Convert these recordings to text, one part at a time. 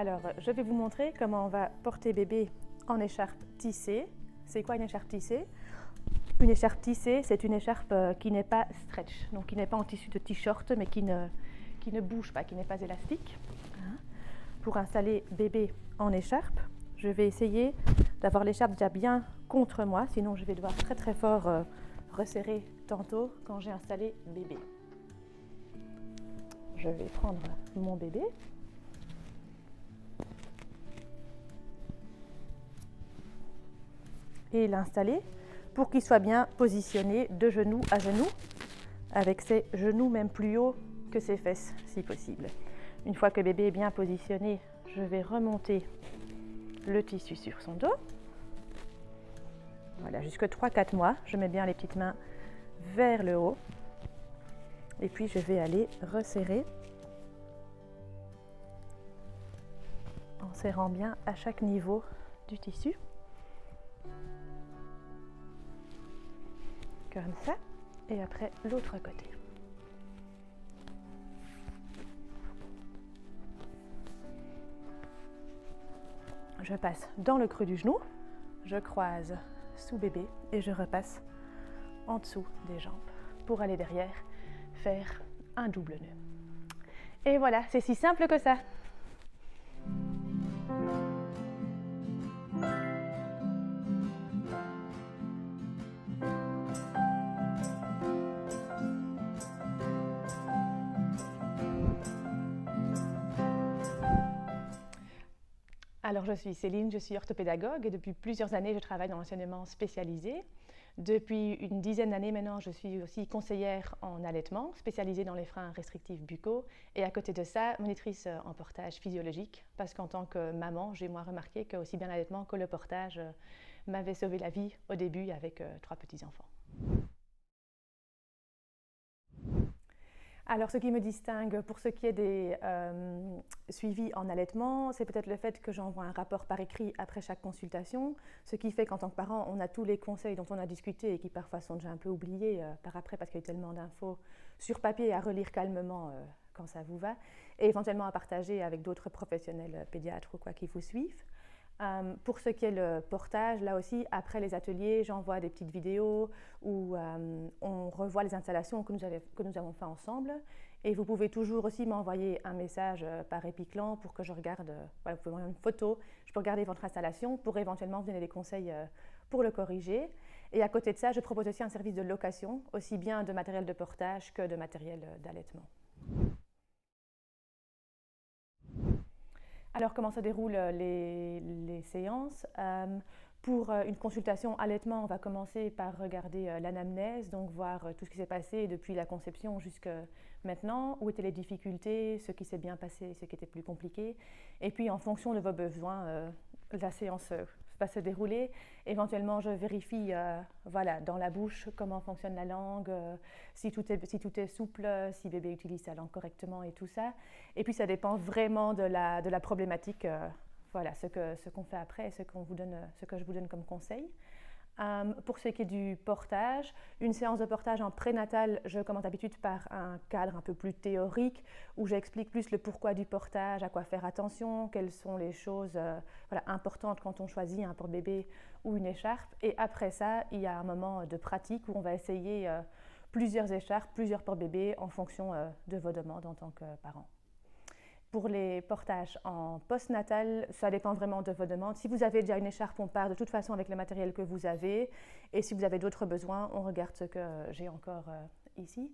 Alors, je vais vous montrer comment on va porter bébé en écharpe tissée. C'est quoi une écharpe tissée? Une écharpe tissée, c'est une écharpe qui n'est pas stretch, donc qui n'est pas en tissu de t-shirt, mais qui ne bouge pas, qui n'est pas élastique. Pour installer bébé en écharpe, je vais essayer d'avoir l'écharpe déjà bien contre moi, sinon je vais devoir très très fort resserrer tantôt quand j'ai installé bébé. Je vais prendre mon bébé. Et l'installer pour qu'il soit bien positionné de genou à genou, avec ses genoux même plus hauts que ses fesses si possible. Une fois que bébé est bien positionné, je vais remonter le tissu sur son dos. Voilà, jusque 3-4 mois, je mets bien les petites mains vers le haut. Et puis je vais aller resserrer en serrant bien à chaque niveau du tissu. Comme ça, et après l'autre côté. Je passe dans le creux du genou, je croise sous bébé et je repasse en dessous des jambes pour aller derrière faire un double nœud. Et voilà, c'est si simple que ça. Alors, je suis Céline, je suis orthopédagogue et depuis plusieurs années, je travaille dans l'enseignement spécialisé. Depuis une dizaine d'années maintenant, je suis aussi conseillère en allaitement, spécialisée dans les freins restrictifs buccaux. Et à côté de ça, monitrice en portage physiologique, parce qu'en tant que maman, j'ai moi remarqué que aussi bien l'allaitement que le portage m'avait sauvé la vie au début avec 3 petits-enfants. Alors, ce qui me distingue pour ce qui est des suivis en allaitement, c'est peut-être le fait que j'envoie un rapport par écrit après chaque consultation, ce qui fait qu'en tant que parent, on a tous les conseils dont on a discuté et qui parfois sont déjà un peu oubliés par après parce qu'il y a eu tellement d'infos sur papier à relire calmement quand ça vous va, et éventuellement à partager avec d'autres professionnels pédiatres ou quoi qui vous suivent. Pour ce qui est le portage, là aussi, après les ateliers, j'envoie des petites vidéos où on revoit les installations que nous avons fait ensemble. Et vous pouvez toujours aussi m'envoyer un message par Epiclan pour que je regarde, voilà, vous pouvez m'envoyer une photo, je peux regarder votre installation pour éventuellement vous donner des conseils pour le corriger. Et à côté de ça, je propose aussi un service de location, aussi bien de matériel de portage que de matériel d'allaitement. Alors, comment se déroulent les séances? Pour une consultation allaitement, on va commencer par regarder l'anamnèse, donc voir tout ce qui s'est passé depuis la conception jusqu'à maintenant, où étaient les difficultés, ce qui s'est bien passé, ce qui était plus compliqué. Et puis, en fonction de vos besoins, la séance va se dérouler. Éventuellement, je vérifie voilà, dans la bouche comment fonctionne la langue, si tout est souple, si bébé utilise sa langue correctement et tout ça. Et puis, ça dépend vraiment de la problématique, voilà, ce qu'on fait après et ce que je vous donne comme conseil. Pour ce qui est du portage, une séance de portage en prénatal, je commence d'habitude par un cadre un peu plus théorique où j'explique plus le pourquoi du portage, à quoi faire attention, quelles sont les choses voilà, importantes quand on choisit un porte-bébé ou une écharpe. Et après ça, il y a un moment de pratique où on va essayer plusieurs écharpes, plusieurs porte-bébés en fonction de vos demandes en tant que parent. Pour les portages en postnatal, ça dépend vraiment de vos demandes. Si vous avez déjà une écharpe, on part de toute façon avec le matériel que vous avez. Et si vous avez d'autres besoins, on regarde ce que j'ai encore ici.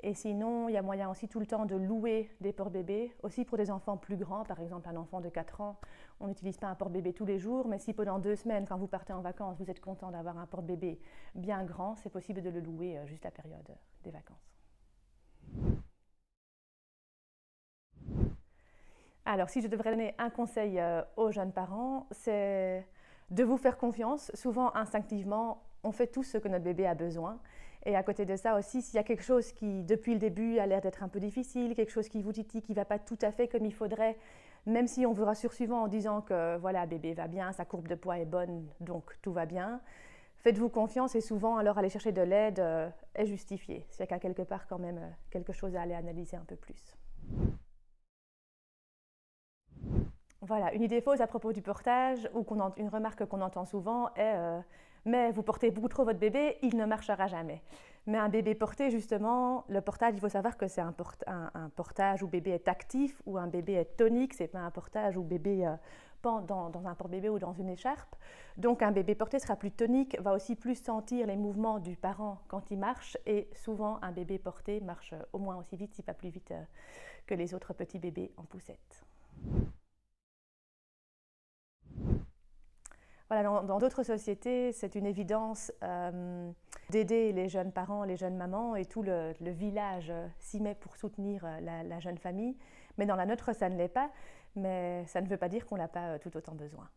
Et sinon, il y a moyen aussi tout le temps de louer des porte-bébés, aussi pour des enfants plus grands, par exemple un enfant de 4 ans. On n'utilise pas un porte-bébé tous les jours, mais si pendant 2 semaines, quand vous partez en vacances, vous êtes content d'avoir un porte-bébé bien grand, c'est possible de le louer juste la période des vacances. Alors, si je devrais donner un conseil aux jeunes parents, c'est de vous faire confiance. Souvent, instinctivement, on fait tout ce que notre bébé a besoin. Et à côté de ça aussi, s'il y a quelque chose qui, depuis le début, a l'air d'être un peu difficile, quelque chose qui vous titille, qui ne va pas tout à fait comme il faudrait, même si on vous rassure souvent en disant que voilà, bébé va bien, sa courbe de poids est bonne, donc tout va bien, faites-vous confiance et souvent, alors aller chercher de l'aide est justifié. S'il y a quelque part quand même quelque chose à aller analyser un peu plus. voilà, une idée fausse à propos du portage, ou une remarque qu'on entend souvent est mais vous portez beaucoup trop votre bébé, il ne marchera jamais. Mais un bébé porté, justement, le portage, il faut savoir que c'est un portage où bébé est actif, ou un bébé est tonique, c'est pas un portage où bébé pend dans un porte-bébé ou dans une écharpe. Donc un bébé porté sera plus tonique, va aussi plus sentir les mouvements du parent quand il marche, et souvent un bébé porté marche au moins aussi vite, si pas plus vite que les autres petits bébés en poussette. Voilà, dans d'autres sociétés, c'est une évidence d'aider les jeunes parents, les jeunes mamans, et tout le village s'y met pour soutenir la jeune famille. Mais dans la nôtre, ça ne l'est pas, mais ça ne veut pas dire qu'on n'a pas tout autant besoin.